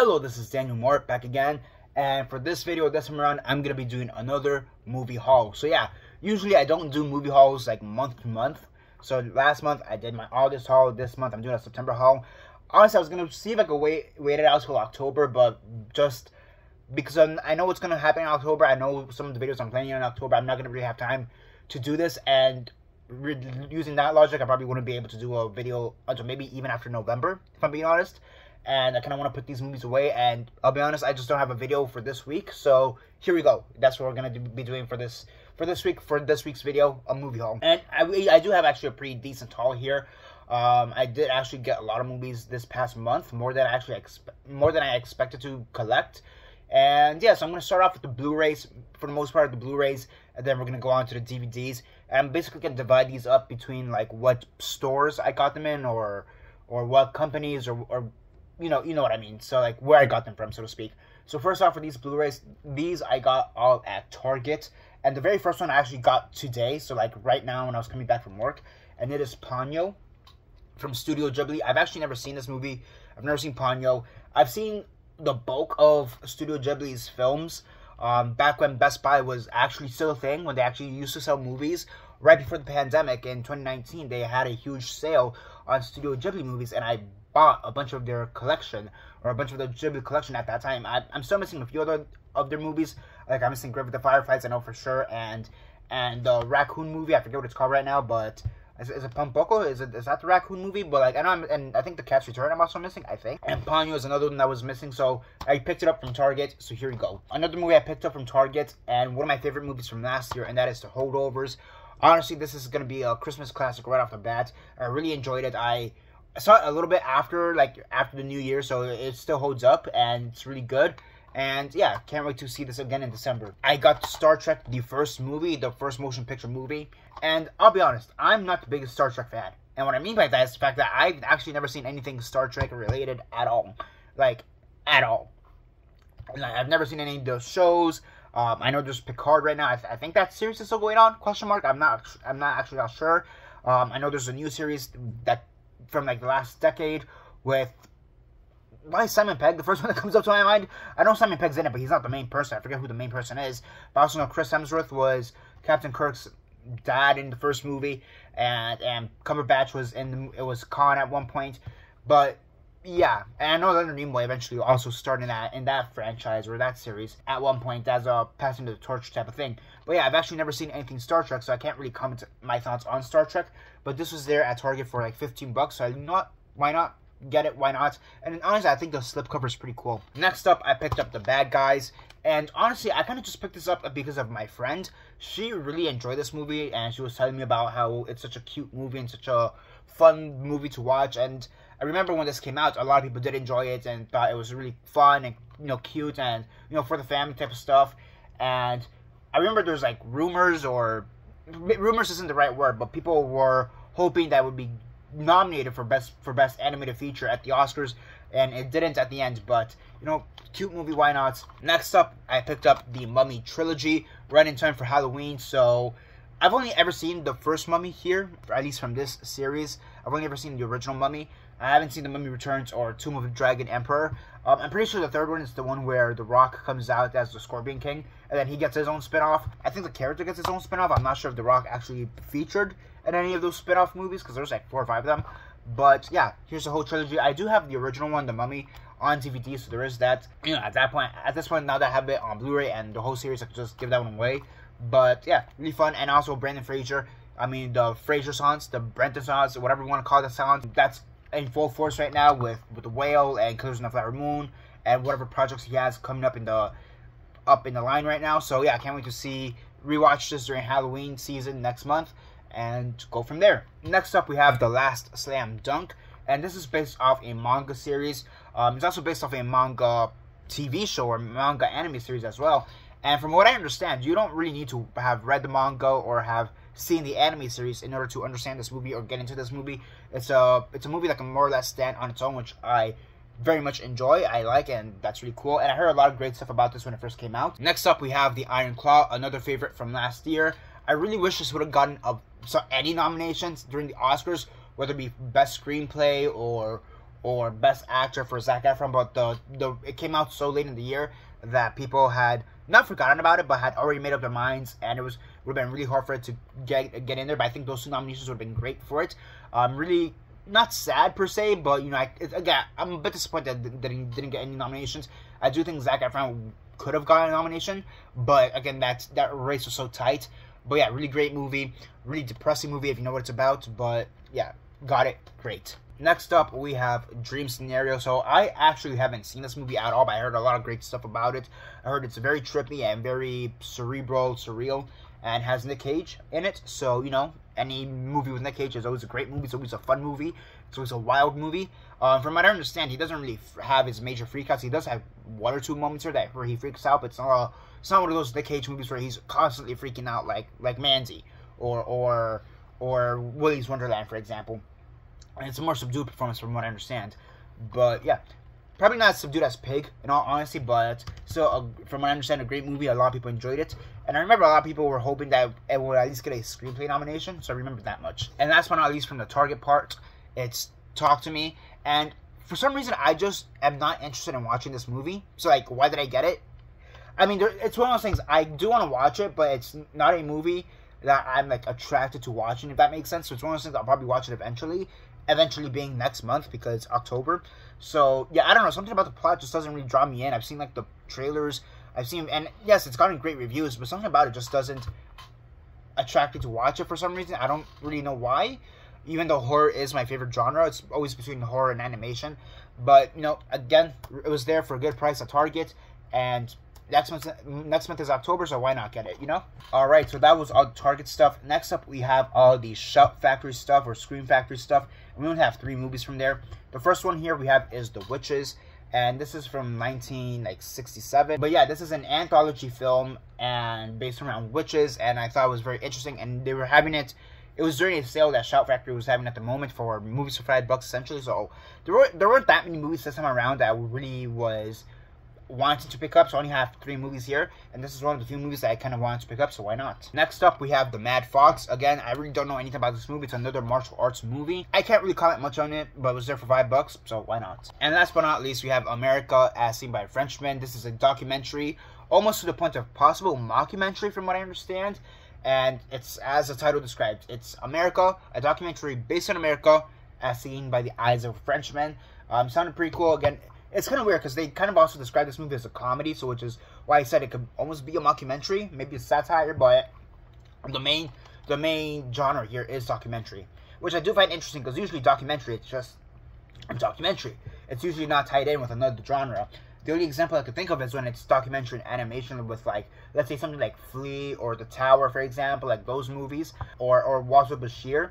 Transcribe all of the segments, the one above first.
Hello, this is Daniel Mart back again, and for this video this time around I'm gonna be doing another movie haul. So yeah, usually I don't do movie hauls like month to month. So last month I did my August haul. This month I'm doing a September haul. Honestly, I was gonna see if I could wait it out till October, but just because I know what's gonna happen in October, I know some of the videos I'm planning in October, I'm not gonna really have time to do this, and using that logic, I probably wouldn't be able to do a video until maybe even after November, if I'm being honest. And I kind of want to put these movies away, and I'll be honest, I just don't have a video for this week, so here we go. That's what we're going to be doing for this week's video, a movie haul. And I do have actually a pretty decent haul here. I did actually get a lot of movies this past month, more than I expected to collect. And yeah, so I'm going to start off with the Blu-rays, for the most part, the Blu-rays, and then we're going to go on to the DVDs. And I'm basically going to divide these up between like what stores I got them in, or what companies, or you know what I mean. So like where I got them from, so to speak. So first off, for these Blu-rays, these I got all at Target, and the very first one I actually got today, so like right now when I was coming back from work, and it is Ponyo from Studio Ghibli. I've actually never seen this movie. I've never seen Ponyo. I've seen the bulk of Studio Ghibli's films back when Best Buy was actually still a thing, when they actually used to sell movies. Right before the pandemic in 2019, they had a huge sale on Studio Ghibli movies, and I bought a bunch of their collection, or a bunch of the Ghibli collection at that time. I'm still missing a few other of their movies. Like I'm missing Grave of the Fireflies, I know for sure, and the Raccoon movie, I forget what it's called right now, but is it Pompoko? Is that the Raccoon movie? But like, and I think The Cat's Return I'm also missing, I think. And Ponyo is another one that was missing, so I picked it up from Target. So here we go. Another movie I picked up from Target, and one of my favorite movies from last year, and that is The Holdovers. Honestly, this is gonna be a Christmas classic right off the bat. I really enjoyed it. I saw it a little bit after the new year, so it still holds up, and it's really good. And yeah, can't wait to see this again in December. I got Star Trek, the first motion picture movie, and I'll be honest, I'm not the biggest Star Trek fan. And what I mean by that is the fact that I've actually never seen anything Star Trek related at all. Like, at all. Like, I've never seen any of those shows. I know there's Picard right now. I think that series is still going on, question mark. I'm not actually not sure. I know there's a new series that from like the last decade with, why is Simon Pegg the first one that comes up to my mind? I know Simon Pegg's in it, but he's not the main person. I forget who the main person is. But I also know Chris Hemsworth was Captain Kirk's dad in the first movie, and Cumberbatch was it was Khan at one point. But yeah, and I know Leonard Nimoy eventually also started in that franchise, or that series at one point, as a passing the torch type of thing. But yeah, I've actually never seen anything Star Trek, so I can't really comment my thoughts on Star Trek. But this was there at Target for like 15 bucks, so why not get it, why not? And honestly, I think the slipcover is pretty cool. Next up, I picked up The Bad Guys, and honestly, I kind of just picked this up because of my friend. She really enjoyed this movie, and she was telling me about how it's such a cute movie and such a fun movie to watch. And I remember when this came out, a lot of people did enjoy it and thought it was really fun and cute, and for the family type of stuff. And I remember there's like rumors isn't the right word, but people were hoping that it would be nominated for best animated feature at the Oscars, and it didn't at the end. But cute movie, why not? Next up, I picked up the Mummy trilogy right in time for Halloween. So I've only ever seen the first Mummy here, at least from this series. I've only ever seen the original Mummy. I haven't seen The Mummy Returns or Tomb of the Dragon Emperor. I'm pretty sure the third one is the one where The Rock comes out as the Scorpion King, and then he gets his own spin-off. I think the character gets his own spin-off. I'm not sure if The Rock actually featured in any of those spin-off movies, because there's like 4 or 5 of them. But yeah, here's the whole trilogy. I do have the original one, The Mummy, on DVD, so there is that. At this point, now that I have it on Blu-ray and the whole series, I can just give that one away. But yeah, really fun. And also Brandon Fraser. I mean, the Fraser songs, the Brenton songs, whatever you want to call the songs, that's in full force right now with The Whale and Killers on the Flower Moon and whatever projects he has coming up in the line right now. So yeah, I can't wait to rewatch this during Halloween season next month and go from there. Next up, we have The Last Slam Dunk, and this is based off a manga series. It's also based off a manga TV show or manga anime series as well. And from what I understand, you don't really need to have read the manga or have seen the anime series in order to understand this movie or get into this movie. It's a movie that can more or less stand on its own, which I very much enjoy, I like, and that's really cool. And I heard a lot of great stuff about this when it first came out. Next up, we have The Iron Claw, another favorite from last year. I really wish this would have gotten any nominations during the Oscars, whether it be Best Screenplay or or Best Actor for Zac Efron, but it came out so late in the year that people had not forgotten about it, but had already made up their minds, and would have been really hard for it to get in there. But I think those 2 nominations would have been great for it. Really not sad per se, but again, I'm a bit disappointed that he didn't get any nominations. I do think Zac Efron could have gotten a nomination, but again, that race was so tight. But yeah, really great movie, really depressing movie if you know what it's about. But yeah, got it, great. Next up, we have Dream Scenario. So I actually haven't seen this movie at all, but I heard a lot of great stuff about it. I heard it's very trippy and very cerebral, surreal, and has Nick Cage in it. So, any movie with Nick Cage is always a great movie. It's always a fun movie. It's always a wild movie. From what I understand, he doesn't really have his major freakouts. He does have 1 or 2 moments here where he freaks out, but it's not one of those Nick Cage movies where he's constantly freaking out like Mandy or Willy's Wonderland, for example. And it's a more subdued performance from what I understand. But yeah, probably not as subdued as Pig, in all honesty, but still, from what I understand, a great movie. A lot of people enjoyed it. And I remember a lot of people were hoping that it would at least get a screenplay nomination, so I remember that much. And last but not least, from the Target part, it's Talk to Me. And for some reason, I just am not interested in watching this movie. So, why did I get it? I mean, it's one of those things, I do want to watch it, but it's not a movie that I'm, attracted to watching, if that makes sense. So it's one of those things I'll probably watch it eventually being next month, because it's October. So, yeah, I don't know, something about the plot just doesn't really draw me in. I've seen, the trailers, and yes, it's gotten great reviews, but something about it just doesn't attract me to watch it for some reason. I don't really know why, even though horror is my favorite genre. It's always between horror and animation, but, again, it was there for a good price at Target, and next month is October, so why not get it, Alright, so that was all the Target stuff. Next up, we have all the Shout Factory stuff, or Scream Factory stuff. And we only have 3 movies from there. The first one here we have is The Witches, and this is from 1967. But yeah, this is an anthology film, and based around witches, and I thought it was very interesting, and they were having it was during a sale that Shout Factory was having at the moment for movies for $5 essentially, so there weren't that many movies this time around that really was wanted to pick up, so I only have 3 movies here, and this is one of the few movies that I kind of wanted to pick up, so why not? Next up, we have The Mad Fox. Again, I really don't know anything about this movie. It's another martial arts movie. I can't really comment much on it, but it was there for $5, so why not? And last but not least, we have America as Seen by a Frenchman. This is a documentary, almost to the point of possible mockumentary from what I understand, and it's, as the title describes, it's America, a documentary based on America as seen by the eyes of a Frenchman. Sounded pretty cool. Again, it's kind of weird because they kind of also describe this movie as a comedy, so which is why I said it could almost be a mockumentary, maybe a satire, but the main genre here is documentary, which I do find interesting because usually documentary, it's just a documentary. It's usually not tied in with another genre. The only example I could think of is when it's documentary and animation with, let's say something like Flea or The Tower, for example, like those movies, or Waltz with Bashir.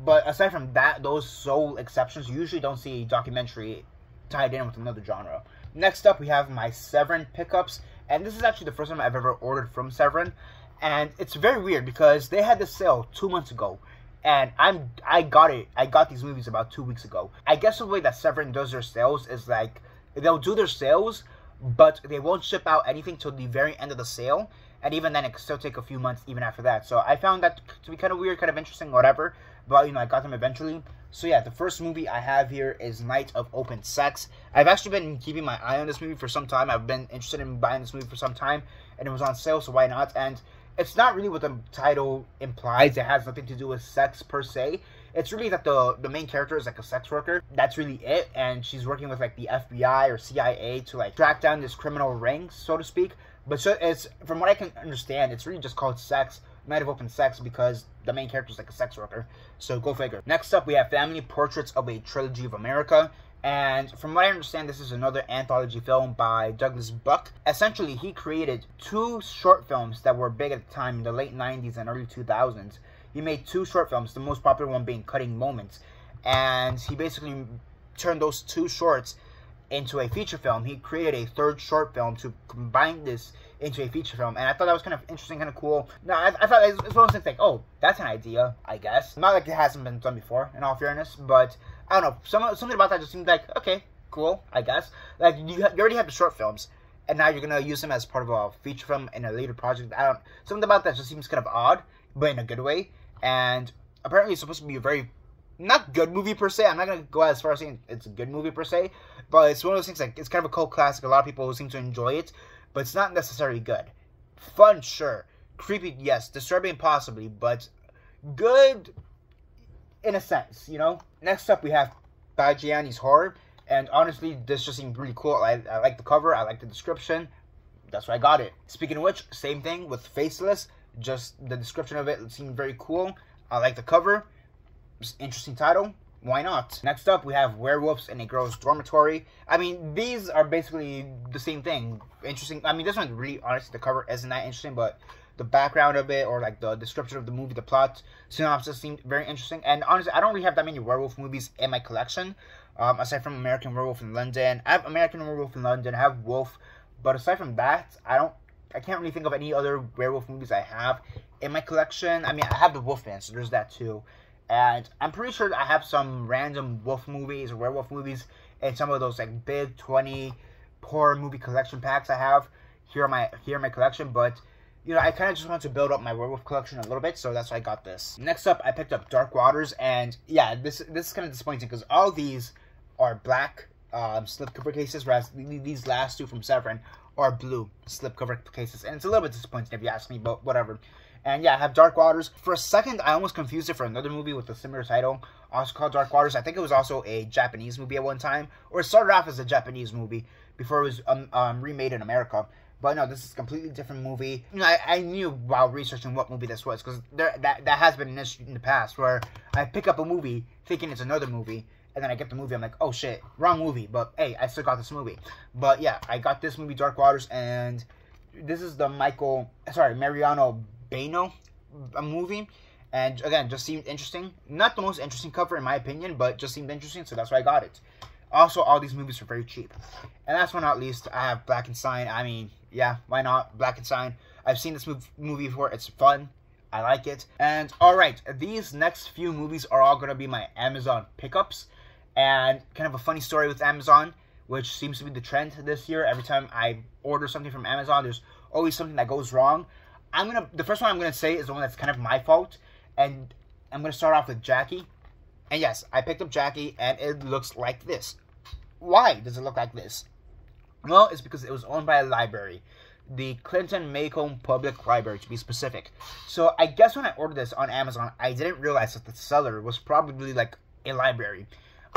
But aside from that, those sole exceptions, you usually don't see a documentary tied in with another genre. Next up, we have my Severin pickups, and this is actually the first time I've ever ordered from Severin, and it's very weird because they had this sale 2 months ago, and I got these movies about 2 weeks ago. I guess the way that Severin does their sales is they'll do their sales, but they won't ship out anything till the very end of the sale, and even then it could still take a few months even after that. So I found that to be kind of weird, kind of interesting, whatever, but I got them eventually. So yeah, the first movie I have here is Night of Open Sex. I've actually been keeping my eye on this movie for some time. I've been interested in buying this movie for some time, and it was on sale, so why not? And it's not really what the title implies. It has nothing to do with sex per se. It's really that the main character is a sex worker. That's really it, and she's working with the FBI or CIA to track down this criminal ring, so to speak. But so it's, from what I can understand, it's really just called Sex, Night of Open Sex, because the main character is a sex worker. So go figure. Next up, we have Family Portraits of a Trilogy of America. And from what I understand, this is another anthology film by Douglas Buck. Essentially, he created 2 short films that were big at the time in the late 90s and early 2000s. He made 2 short films, the most popular one being Cutting Moments. And he basically turned those 2 shorts into a feature film. He created a 3rd short film to combine this into a feature film, and I thought that was kind of interesting, kind of cool. No, I thought it was one of those things oh, that's an idea, I guess. Not like it hasn't been done before, in all fairness, but I don't know, something about that just seemed okay, cool, I guess. You already have the short films, and now you're gonna use them as part of a feature film in a later project. Something about that just seems kind of odd, but in a good way. And apparently it's supposed to be a very not good movie per se. I'm not gonna go as far as saying it's a good movie per se, but it's one of those things like it's kind of a cult classic. A lot of people seem to enjoy it, but it's not necessarily good. Fun, sure. Creepy, yes. Disturbing, possibly, but good in a sense, you know. Next up, we have Bajiani's Horror, and honestly, this just seemed really cool. I like the cover. I like the description. That's why I got it. Speaking of which, same thing with Faceless. Just the description of it seemed very cool. I like the cover. Interesting title. Why not? Next up, we have Werewolves in a Girl's Dormitory. I mean, these are basically the same thing. Interesting. I mean, this one really, honestly, the cover isn't that interesting, but the background of it, or like the description of the movie, the plot synopsis seemed very interesting. And honestly, I don't really have that many werewolf movies in my collection. Aside from American Werewolf in London. I have American Werewolf in London. I have Wolf. But aside from that, I can't really think of any other werewolf movies I have in my collection. I mean, I have the Wolfman, so there's that too. And I'm pretty sure I have some random wolf movies or werewolf movies in some of those like big 20 horror movie collection packs I have here in my collection. But you know, I kind of just want to build up my werewolf collection a little bit, so that's why I got this. Next up, I picked up Dark Waters, and yeah, this is kind of disappointing because all these are black slipcover cases, whereas these last two from Severin are blue slipcover cases, and it's a little bit disappointing if you ask me, but whatever. And yeah, I have Dark Waters. For a second, I almost confused it for another movie with a similar title, also called Dark Waters. I think it was also a Japanese movie at one time, or it started off as a Japanese movie before it was remade in America. But no, this is a completely different movie. You know, I knew while researching what movie this was, because that has been an issue in the past, where I pick up a movie thinking it's another movie, and then I get the movie, I'm like, oh shit, wrong movie, but hey, I still got this movie. But yeah, I got this movie, Dark Waters, and this is the Mariano Bano movie, and again, just seemed interesting. Not the most interesting cover in my opinion, but just seemed interesting, so that's why I got it. Also, all these movies are very cheap. And last but not least, I have Blackenstein. I mean, yeah, why not? Blackenstein. I've seen this movie before. It's fun. I like it. And alright, these next few movies are all going to be my Amazon pickups. And kind of a funny story with Amazon, which seems to be the trend this year. Every time I order something from Amazon, there's always something that goes wrong. The first one I'm going to say is the one that's kind of my fault. And I'm going to start off with Jackie. And yes, I picked up Jackie, and it looks like this. Why does it look like this? Well, it's because it was owned by a library. The Clinton Macomb Public Library, to be specific. So, I guess when I ordered this on Amazon, I didn't realize that the seller was probably, like, a library.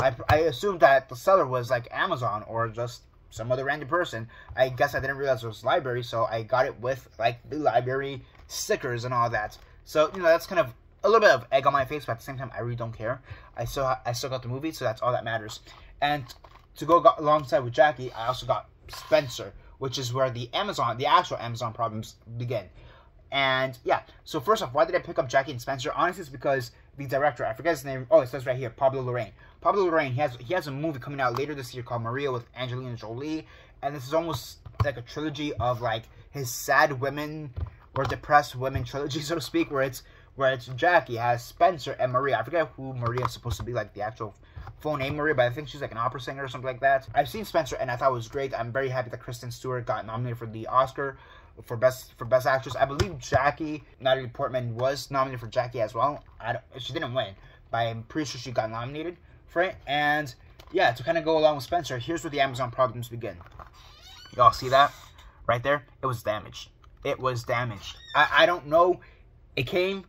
I assumed that the seller was, like, Amazon, or just some other random person. I guess I didn't realize it was a library, so I got it with, like, the library stickers and all that. So, you know, that's kind of a little bit of egg on my face, but at the same time, I really don't care. I still got the movie, so that's all that matters. And to go alongside with Jackie, I also got Spencer, which is where the actual Amazon problems begin. And yeah, so first off, why did I pick up Jackie and Spencer? Honestly, it's because the director, I forget his name. Oh, it says right here, Pablo Larraín. Pablo Larraín, he has a movie coming out later this year called Maria with Angelina Jolie, and this is almost like a trilogy of like his sad women or depressed women trilogy, so to speak, where it's Jackie, has Spencer, and Maria. I forget who Maria is supposed to be, like the actual full name Maria, but I think she's like an opera singer or something like that. I've seen Spencer, and I thought it was great. I'm very happy that Kristen Stewart got nominated for the Oscar for best actress. I believe Jackie, Natalie Portman, was nominated for Jackie as well. She didn't win, but I'm pretty sure she got nominated for it. And yeah, to kind of go along with Spencer, here's where the Amazon problems begin. Y'all see that right there? It was damaged. It was damaged. I don't know. It came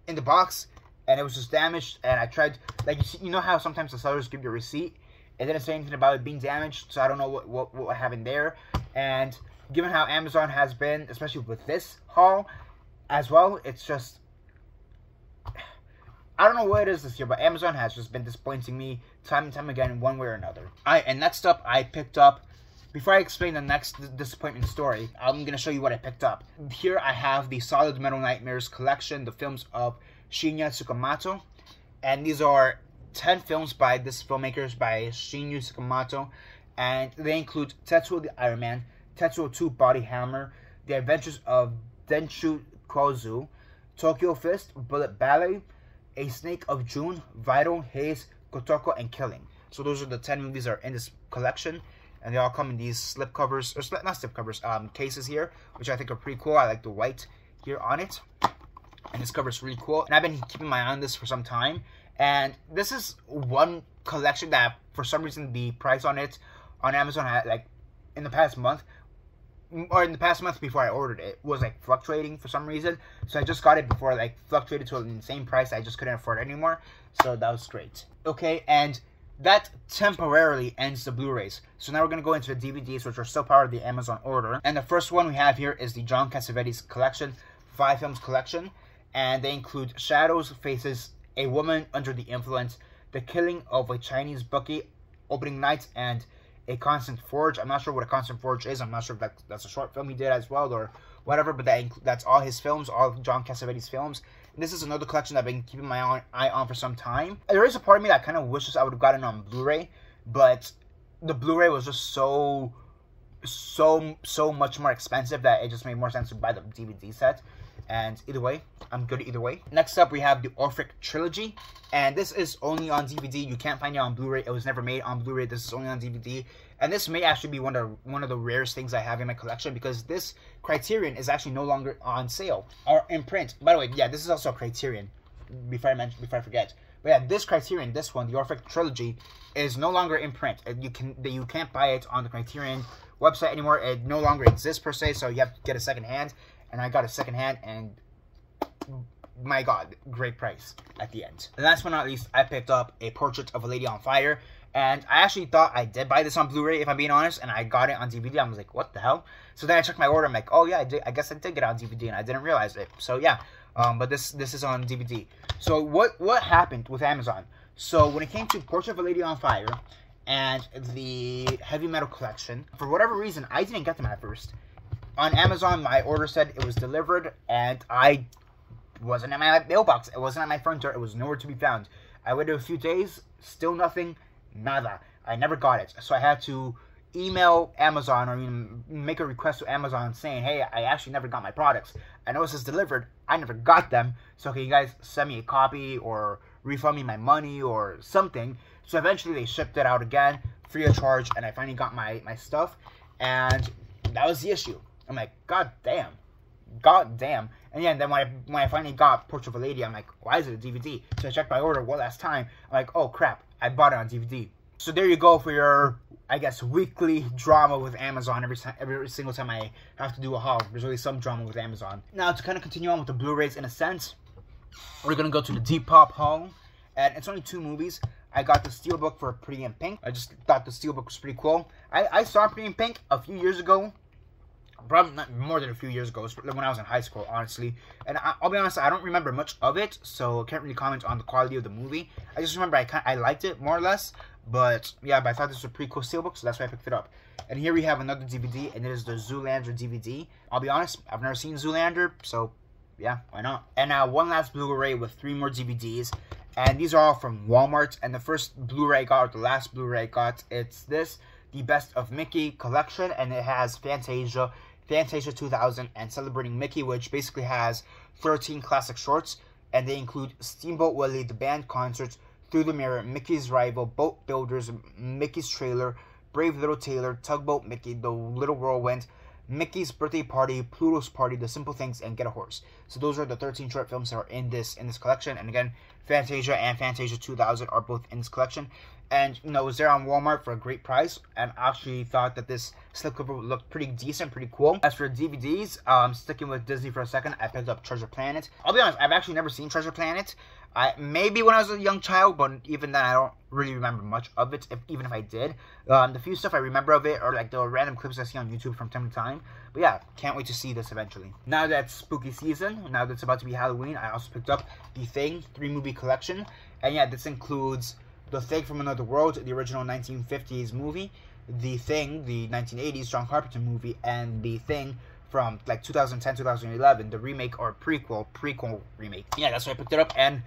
in the box, and it was just damaged, and I tried, like, you know how sometimes the sellers give you a receipt? It didn't say anything about it being damaged, so I don't know what happened there. And given how Amazon has been, especially with this haul as well, it's just, I don't know what it is this year, but Amazon has just been disappointing me time and time again in one way or another. Alright, and next up, I picked up, before I explain the next disappointment story, I'm going to show you what I picked up. Here I have the Solid Metal Nightmares collection, the films of Shinya Tsukamoto. And these are 10 films by this filmmaker, by Shinya Tsukamoto. And they include Tetsuo the Iron Man, Tetsuo 2 Body Hammer, The Adventures of Denshu Kozu, Tokyo Fist, Bullet Ballet, A Snake of June, Vital, Haze, Kotoko, and Killing. So those are the 10 movies that are in this collection. And they all come in these slipcovers, or not slipcovers, cases here, which I think are pretty cool. I like the white here on it. and this cover is really cool. And I've been keeping my eye on this for some time. And this is one collection that, for some reason, the price on it on Amazon had, like, in the past month before I ordered it, was like fluctuating for some reason. So I just got it before it like fluctuated to an insane price. I just couldn't afford it anymore. So that was great. Okay, and that temporarily ends the Blu-rays. So now we're going to go into the DVDs, which are still part of the Amazon order. And the first one we have here is the John Cassavetes collection, 5 films collection. And they include Shadows, Faces, A Woman Under the Influence, The Killing of a Chinese Bookie, Opening Night, and A Constant Forge. I'm not sure what A Constant Forge is. I'm not sure if that's a short film he did as well or whatever, but that's all his films, all of John Cassavetes' films. And this is another collection that I've been keeping my eye on for some time. There is a part of me that kind of wishes I would have gotten on Blu-ray, but the Blu-ray was just so much more expensive that it just made more sense to buy the DVD set. And either way, I'm good either way. Next up, we have the Orphic Trilogy. And this is only on DVD. You can't find it on Blu-ray. It was never made on Blu-ray. This is only on DVD. And this may actually be one of the rarest things I have in my collection, because this Criterion is actually no longer on sale or in print. By the way, yeah, this is also a Criterion, before I forget. But yeah, this Criterion, this one, the Orphic Trilogy, is no longer in print. You can't buy it on the Criterion website anymore. It no longer exists per se, so you have to get a second hand. And I got a second hand, and my god, great price at the end. And last but not least, I picked up A Portrait of a Lady on Fire. And I actually thought I did buy this on Blu-ray, if I'm being honest, and I got it on DVD. I was like, what the hell? So then I checked my order. I'm like, oh yeah, I guess I did get it on DVD, and I didn't realize it. So yeah, but this is on DVD. So what happened with Amazon? So when it came to Portrait of a Lady on Fire and the Heavy Metal Collection, for whatever reason, I didn't get them at first. On Amazon, my order said it was delivered, and I wasn't at my mailbox. It wasn't at my front door. It was nowhere to be found. I waited a few days, still nothing, nada. I never got it. So I had to email Amazon, or even make a request to Amazon saying, hey, I actually never got my products. I know it says delivered. I never got them. So can you guys send me a copy or refund me my money or something? So eventually they shipped it out again, free of charge, and I finally got my stuff. And that was the issue. I'm like, god damn. And yeah, then when I finally got Portrait of a Lady, I'm like, why is it a DVD? So I checked my order one last time. I'm like, oh crap, I bought it on DVD. So there you go for your, I guess, weekly drama with Amazon. Every single time I have to do a haul, there's always some drama with Amazon. Now, to kind of continue on with the Blu-rays in a sense, we're going to go to the Depop haul. And it's only 2 movies. I got the Steelbook for Pretty in Pink. I just thought the Steelbook was pretty cool. I saw Pretty in Pink a few years ago. Probably not more than a few years ago, when I was in high school, honestly. And I'll be honest, I don't remember much of it, so I can't really comment on the quality of the movie. I just remember I liked it, more or less. But yeah, I thought this was a pretty cool steelbook, so that's why I picked it up. And here we have another DVD, and it is the Zoolander DVD. I'll be honest, I've never seen Zoolander, so yeah, why not? And now one last Blu-ray with 3 more DVDs. And these are all from Walmart. And the first Blu-ray I got, or the last Blu-ray I got, it's this, the Best of Mickey collection. And it has Fantasia 2000, and Celebrating Mickey, which basically has 13 classic shorts. And they include Steamboat Willie, the band concerts, Through the Mirror, Mickey's Rival, Boat Builders, Mickey's Trailer, Brave Little Tailor, Tugboat Mickey, The Little Whirlwind, Mickey's Birthday Party, Pluto's Party, The Simple Things, and Get a Horse. So those are the 13 short films that are in this collection. And again, Fantasia and Fantasia 2000 are both in this collection. And, you know, it was there on Walmart for a great price. And I actually thought that this slipcover would look pretty decent, pretty cool. As for DVDs, sticking with Disney for a second, I picked up Treasure Planet. I'll be honest, I've actually never seen Treasure Planet. Maybe when I was a young child, but even then I don't really remember much of it, even if I did. The few stuff I remember of it are like the random clips I see on YouTube from time to time. But yeah, can't wait to see this eventually. Now that it's spooky season, now that it's about to be Halloween, I also picked up The Thing 3-movie collection. And yeah, this includes The Thing from Another World, the original 1950s movie, The Thing, the 1980s John Carpenter movie, and The Thing from like 2010-2011, the remake or prequel remake. Yeah, that's why I picked it up. And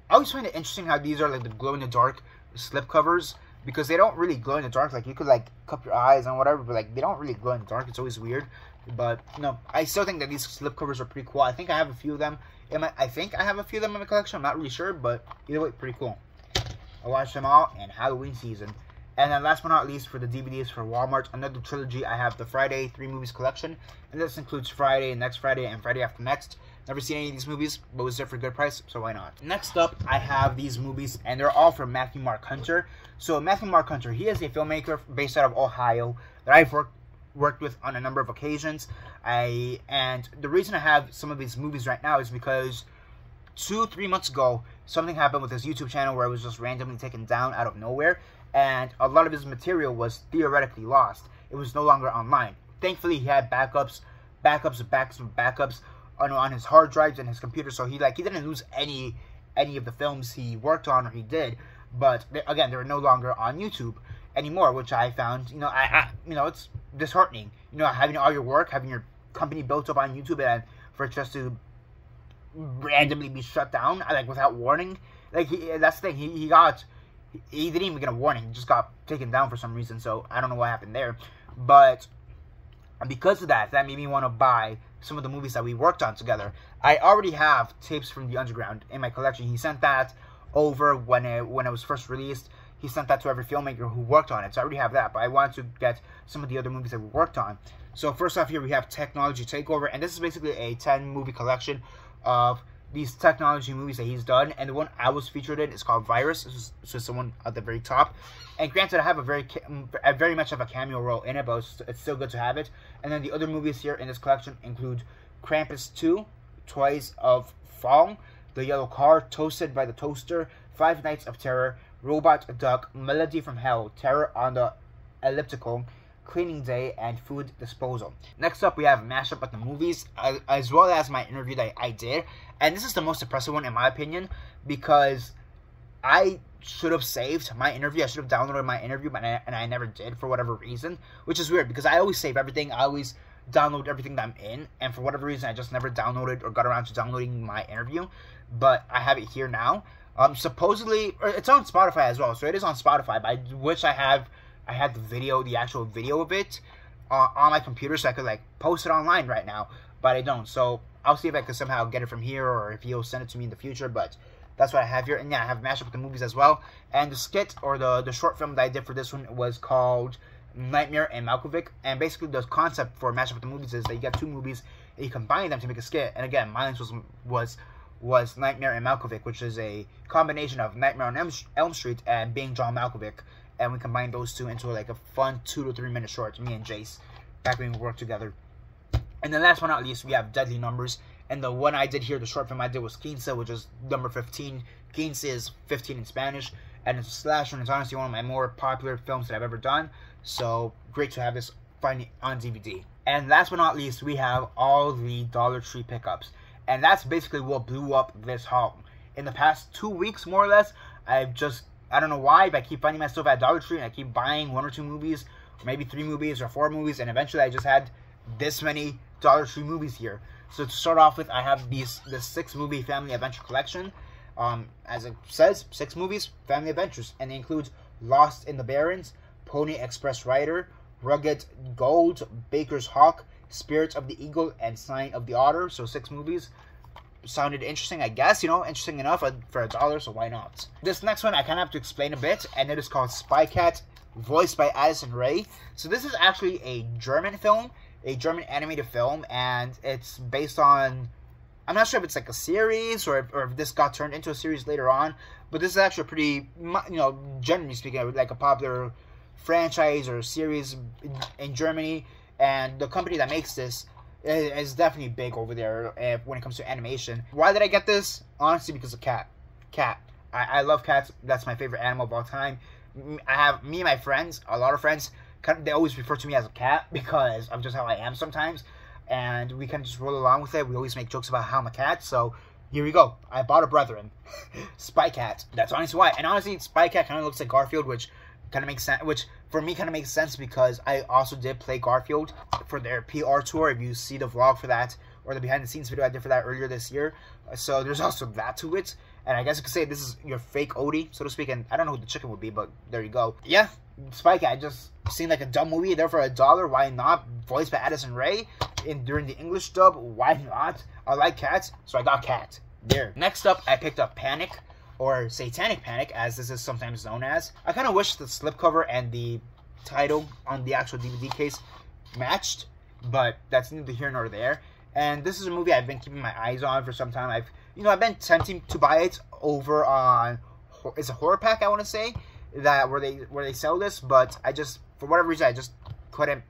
I always find it interesting how these are like the glow-in-the-dark slipcovers, because they don't really glow in the dark. Like, you could like cup your eyes and whatever, but like they don't really glow in the dark. It's always weird. But no, I still think that these slipcovers are pretty cool. I think I have a few of them in my collection. I'm not really sure, but either way, pretty cool. I watched them all in Halloween season. And then last but not least, for the DVDs for Walmart, another trilogy, I have the Friday 3 movies collection. And this includes Friday, Next Friday, and Friday After Next. Never seen any of these movies, but was there for a good price, so why not? Next up, I have these movies, and they're all from Matthew Mark Hunter. So Matthew Mark Hunter, he is a filmmaker based out of Ohio that I've worked with on a number of occasions. And the reason I have some of these movies right now is because 2-3 months ago, something happened with his YouTube channel where it was just randomly taken down out of nowhere, and a lot of his material was theoretically lost. It was no longer online. Thankfully, he had backups on his hard drives and his computer, so he didn't lose any of the films he worked on or he did. But again, they're no longer on YouTube anymore, which I found, it's disheartening. Having all your work, having your company built up on YouTube, and for it just to randomly be shut down, without warning. That's the thing. He didn't even get a warning. He just got taken down for some reason. So I don't know what happened there, but because of that made me want to buy some of the movies that we worked on together. I already have Tapes from the Underground in my collection. He sent that over when it was first released. He sent that to every filmmaker who worked on it, so I already have that, but I wanted to get some of the other movies that we worked on. So first off, here we have Technology Takeover, and this is basically a 10-movie collection of these technology movies that he's done, and the one I was featured in is called Virus. This is just the one at the very top. And granted, I have I very much have a cameo role in it, but it's still good to have it. And then the other movies here in this collection include Krampus 2, Toys of Fall, The Yellow Car, Toasted by the Toaster, Five Nights of Terror, Robot Duck, Melody from Hell, Terror on the Elliptical, Cleaning Day, and Food Disposal. Next up, we have Mashup at the Movies, as well as my interview that I did. And this is the most impressive one in my opinion, because I should have saved my interview. I should have downloaded my interview, and I never did for whatever reason, which is weird because I always save everything. I always download everything that I'm in, and for whatever reason, I just never downloaded or got around to downloading my interview. But I have it here now. Supposedly, it's on Spotify as well, so it is on Spotify. But I wish I had the actual video of it on my computer, so I could post it online right now. But I don't, so I'll see if I can somehow get it from here, or if he'll send it to me in the future. But that's what I have here. And yeah, I have Mashup with the Movies as well. And the skit, or the short film that I did for this one, was called Nightmare and Malkovich. And basically the concept for Mashup with the Movies is that you get two movies and you combine them to make a skit. And again, mine was Nightmare and Malkovich, which is a combination of Nightmare on Elm Street and Being John Malkovich. And we combined those two into a fun 2 to 3 minute short, me and Jace, back when we worked together. And then last but not least, we have Deadly Numbers. And the one I did here, the short film I did, was Quince, which is number 15. Quince is 15 in Spanish, and it's a slasher, and it's honestly one of my more popular films that I've ever done. So great to have this finally on DVD. And last but not least, we have all the Dollar Tree pickups. And that's basically what blew up this haul. In the past 2 weeks, more or less, I don't know why, but I keep finding myself at Dollar Tree, and I keep buying 1 or 2 movies, or maybe 3 movies, or 4 movies, and eventually I just had this many Dollar Tree movies here. So to start off with, I have this 6-movie family adventure collection. As it says, 6 movies, family adventures, and they include Lost in the Barrens, Pony Express Rider, Rugged Gold, Baker's Hawk, Spirits of the Eagle, and Sign of the Otter. So 6 movies. Sounded interesting, I guess, interesting enough for $1, so why not? This next one I kind of have to explain a bit, and it is called Spy Cat, voiced by Addison Rae. So this is actually a German film, a German animated film, and it's based on, I'm not sure if it's a series or if this got turned into a series later on, but this is actually a pretty, generally speaking, a popular franchise or series in Germany, and the company that makes this is definitely big over there when it comes to animation. Why did I get this? Honestly, because of Cat. I love cats. That's my favorite animal of all time. I have, me and my friends, a lot of friends, they always refer to me as a cat because of just how I am sometimes. And we can just roll along with it. We always make jokes about how I'm a cat. So here we go. I bought a brethren. Spy Cat. That's honestly why. And honestly, Spy Cat kind of looks like Garfield, which kind of makes sense. Which for me kind of makes sense because I also did play Garfield for their PR tour. If you see the vlog for that, or the behind the scenes video I did for that earlier this year. So there's also that to it. And I guess you could say this is your fake Odie, so to speak. And I don't know who the chicken would be, but there you go. Yeah, Spy Cat just seemed like a dumb movie there for $1. Why not? Voiced by Addison Rae during the English dub. Why not? I like cats, so I got Cat. There. Next up, I picked up Panic, or Satanic Panic, as this is sometimes known as. I kind of wish the slipcover and the title on the actual DVD case matched, but that's neither here nor there. And this is a movie I've been keeping my eyes on for some time. I've been tempting to buy it over on, it's a horror pack, I want to say, that where they sell this, but I just, for whatever reason, I just couldn't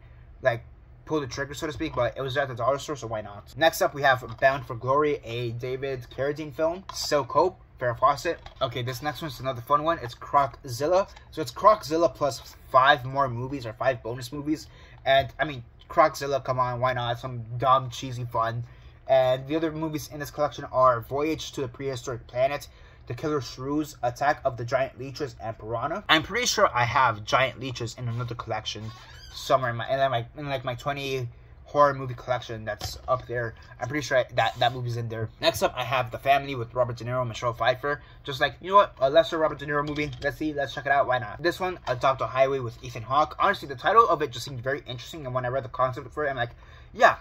like pull the trigger, so to speak. But it was at the dollar store, so why not? Next up, we have Bound for Glory, a David Carradine film. Silk Hope, Farrah Fawcett. Okay, this next one's another fun one. It's Croczilla. So it's Croczilla plus 5 more movies, or 5 bonus movies. And I mean, Croczilla, come on, why not? Some dumb, cheesy fun. And the other movies in this collection are Voyage to the Prehistoric Planet, The Killer Shrews, Attack of the Giant Leeches, and Piranha. I'm pretty sure I have Giant Leeches in another collection somewhere in my 20 horror movie collection that's up there. I'm pretty sure that movie's in there. Next up, I have The Family with Robert De Niro and Michelle Pfeiffer. Just like, you know what, a lesser Robert De Niro movie. Let's check it out. Why not? This one, Adopt a Highway with Ethan Hawke. Honestly, the title of it just seemed very interesting, and when I read the concept for it, I'm like, yeah,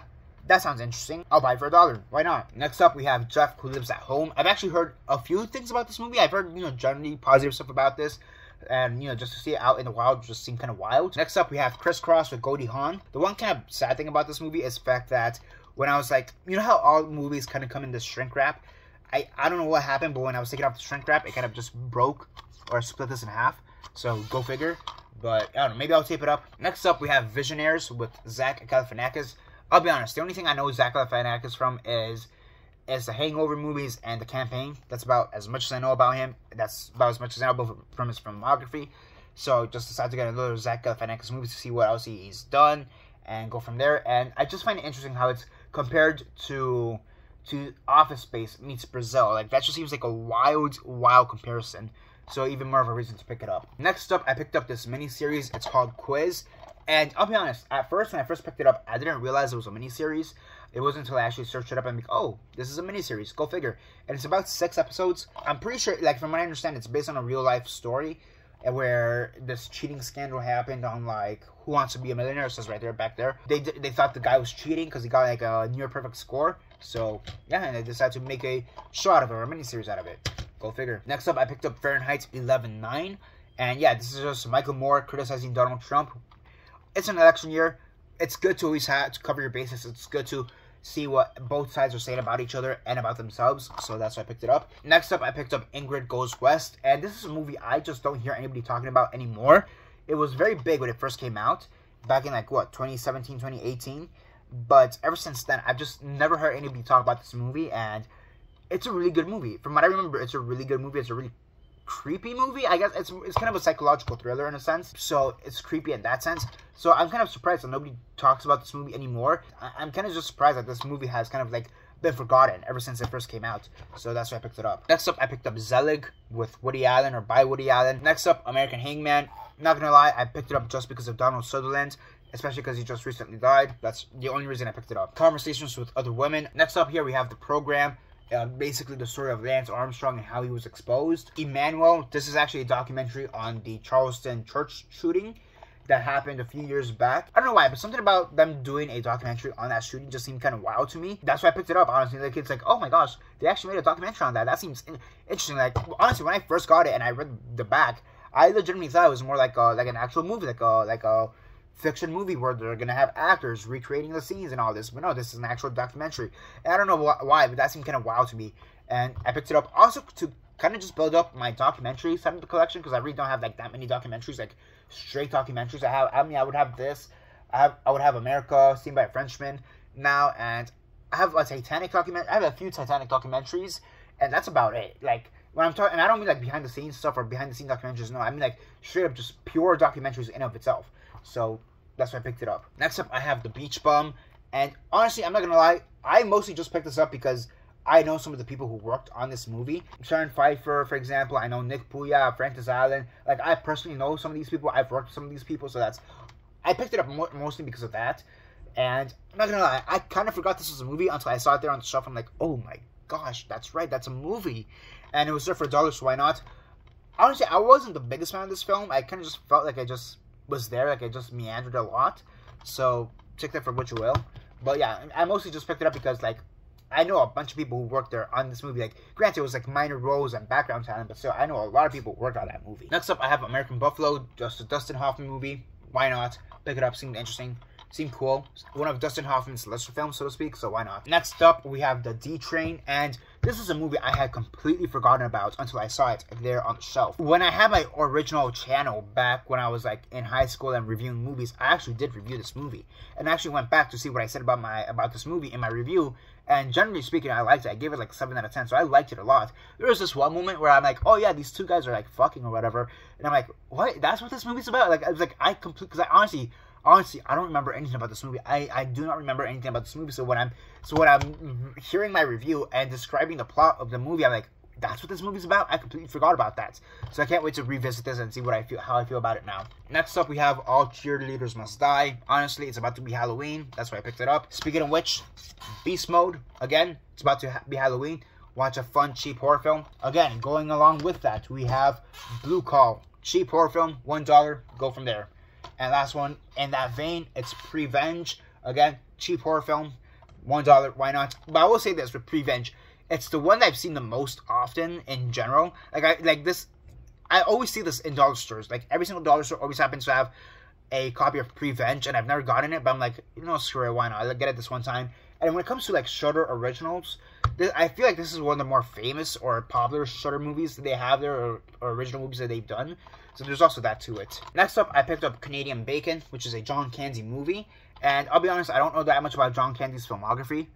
that sounds interesting. I'll buy it for $1. Why not? Next up, we have Jeff Who Lives at Home. I've actually heard a few things about this movie. I've heard, generally positive stuff about this. And, just to see it out in the wild just seemed kind of wild. Next up, we have Crisscross with Goldie Hawn. The one kind of sad thing about this movie is the fact that when I was like, you know how all movies kind of come in this shrink wrap? I don't know what happened, but when I was taking off the shrink wrap, it kind of just broke or split this in half. So, go figure. But, I don't know, maybe I'll tape it up. Next up, we have Visionaries with Zach Galifianakis. I'll be honest, the only thing I know Zach Galifianakis from is the Hangover movies and The Campaign. That's about as much as I know about him. That's about as much as I know from his filmography. So just decided to get another Zach Galifianakis movie to see what else he's done and go from there. And I just find it interesting how it's compared to Office Space meets Brazil. Like, that just seems like a wild comparison. So even more of a reason to pick it up. Next up, I picked up this miniseries. It's called Quiz. And I'll be honest, at first, when I first picked it up, I didn't realize it was a miniseries. It wasn't until I actually searched it up and I'm like, oh, this is a miniseries. Go figure. And it's about 6 episodes. I'm pretty sure, like, from what I understand, it's based on a real-life story where this cheating scandal happened on, like, Who Wants to Be a Millionaire. It says right there, back there. They thought the guy was cheating because he got, like, a near-perfect score. So, yeah, and they decided to make a show out of it, or a miniseries out of it. Go figure. Next up, I picked up Fahrenheit 11/9. And, yeah, this is just Michael Moore criticizing Donald Trump. It's an election year. It's good to always have to cover your bases. It's good to see what both sides are saying about each other and about themselves. So that's why I picked it up. Next up, I picked up Ingrid Goes West. And this is a movie I just don't hear anybody talking about anymore. It was very big when it first came out. Back in, like, what, 2017, 2018? But ever since then, I've just never heard anybody talk about this movie. And it's a really good movie. From what I remember, it's a really good movie. It's a really creepy movie. I guess it's kind of a psychological thriller in a sense, so it's creepy in that sense. So I'm kind of surprised that nobody talks about this movie anymore. I'm kind of just surprised that this movie has kind of like been forgotten ever since it first came out. So that's why I picked it up. Next up, I picked up Zelig with Woody Allen, or by Woody Allen. Next up, American Hangman. Not gonna lie, I picked it up just because of Donald Sutherland, especially because he just recently died. That's the only reason I picked it up. Conversations with Other Women. Next up here, we have The Program. Basically the story of Lance Armstrong and how he was exposed. Emmanuel, this is actually a documentary on the Charleston church shooting that happened a few years back. I don't know why, but something about them doing a documentary on that shooting just seemed kind of wild to me. That's why I picked it up, honestly. Like, it's like, oh my gosh, they actually made a documentary on that. That seems interesting. Like, honestly, when I first got it and I read the back, I legitimately thought it was more like an actual movie, like a fiction movie where they're gonna have actors recreating the scenes and all this. But no, this is an actual documentary. And I don't know why, but that seemed kind of wild to me. And I picked it up also to kind of just build up my documentary side of the collection, because I really don't have like that many documentaries, like straight documentaries. I would have this. I would have America Seen by a Frenchman now, and I have a Titanic document. I have a few Titanic documentaries, and that's about it. Like, when I'm talking, and I don't mean like behind the scenes stuff or behind the scenes documentaries. No, I mean like straight up just pure documentaries in of itself. So that's why I picked it up. Next up, I have The Beach Bum. And honestly, I'm not going to lie, I mostly just picked this up because I know some of the people who worked on this movie. Sharon Pfeiffer, for example. I know Nick Puya, Francis Allen. Like, I personally know some of these people. I've worked with some of these people. So I picked it up mostly because of that. And I'm not going to lie, I kind of forgot this was a movie until I saw it there on the shelf. I'm like, oh my gosh, that's right, that's a movie. And it was there for $1, so why not? Honestly, I wasn't the biggest fan of this film. I kind of just felt like I just was there, like I just meandered a lot. So take that for what you will. But yeah, I mostly just picked it up because like I know a bunch of people who worked there on this movie. Like, granted, it was like minor roles and background talent, but still, I know a lot of people who worked on that movie. Next up, I have American Buffalo, just a Dustin Hoffman movie. Why not? Pick it up, seemed interesting. seemed cool. One of Dustin Hoffman's lesser films, so to speak, so why not? Next up, we have The D Train, and this is a movie I had completely forgotten about until I saw it there on the shelf. When I had my original channel back when I was like in high school and reviewing movies, I actually did review this movie. And I actually went back to see what I said about this movie in my review, and generally speaking, I liked it. I gave it like 7 out of 10, so I liked it a lot. There was this one moment where I'm like, oh yeah, these two guys are like fucking or whatever, and I'm like, what? That's what this movie's about? Like, I was like, because I honestly, I don't remember anything about this movie. I do not remember anything about this movie. So when I'm hearing my review and describing the plot of the movie, I'm like, that's what this movie's about? I completely forgot about that. So I can't wait to revisit this and see how I feel about it now. Next up, we have All Cheerleaders Must Die. Honestly, it's about to be Halloween. That's why I picked it up. Speaking of which, Beast Mode. Again, it's about to be Halloween. Watch a fun, cheap horror film. Again, going along with that, we have Blue Call. Cheap horror film, $1. Go from there. And last one, in that vein, it's Prevenge. Again, cheap horror film, $1. Why not? But I will say this with Prevenge. It's the one that I've seen the most often in general. I always see this in dollar stores. Like, every single dollar store always happens to have a copy of Prevenge, and I've never gotten it, but I'm like, you know, screw it, why not? I'll get it this one time. And when it comes to, like, Shudder originals, I feel like this is one of the more famous or popular Shudder movies that they have there, or original movies that they've done. So there's also that to it. Next up, I picked up Canadian Bacon, which is a John Candy movie. And I'll be honest, I don't know that much about John Candy's filmography.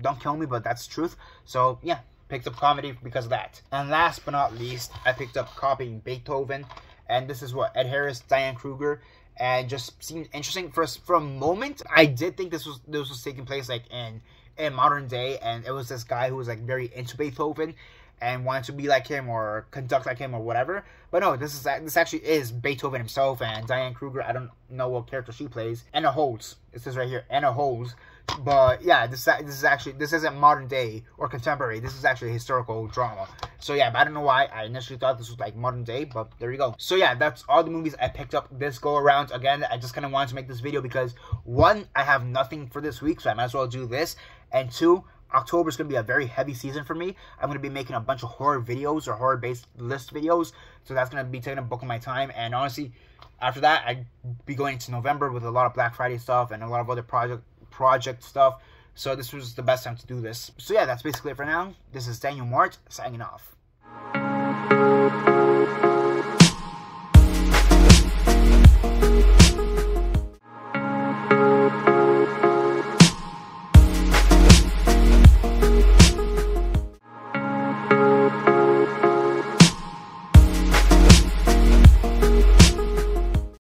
Don't kill me, but that's the truth. So, yeah, picked up comedy because of that. And last but not least, I picked up Copying Beethoven. And this is what Ed Harris, Diane Kruger, and just seemed interesting. For a moment, I did think this was taking place like in modern day, and it was this guy who was like very into Beethoven and wanted to be like him or conduct like him or whatever. But no, this actually is Beethoven himself, and Diane Kruger, I don't know what character she plays. Anna Holz. It says right here, Anna Holz. But yeah, this isn't modern day or contemporary. This is actually a historical drama. So yeah, but I don't know why I initially thought this was like modern day, but there you go. So yeah, that's all the movies I picked up this go around. Again, I just kind of wanted to make this video because 1, I have nothing for this week, so I might as well do this. And 2, October is going to be a very heavy season for me. I'm going to be making a bunch of horror videos or horror-based list videos. So that's going to be taking a bulk of my time. And honestly, after that, I'd be going into November with a lot of Black Friday stuff and a lot of other project stuff. So this was the best time to do this. So yeah, that's basically it for now. This is Daniel Mart signing off.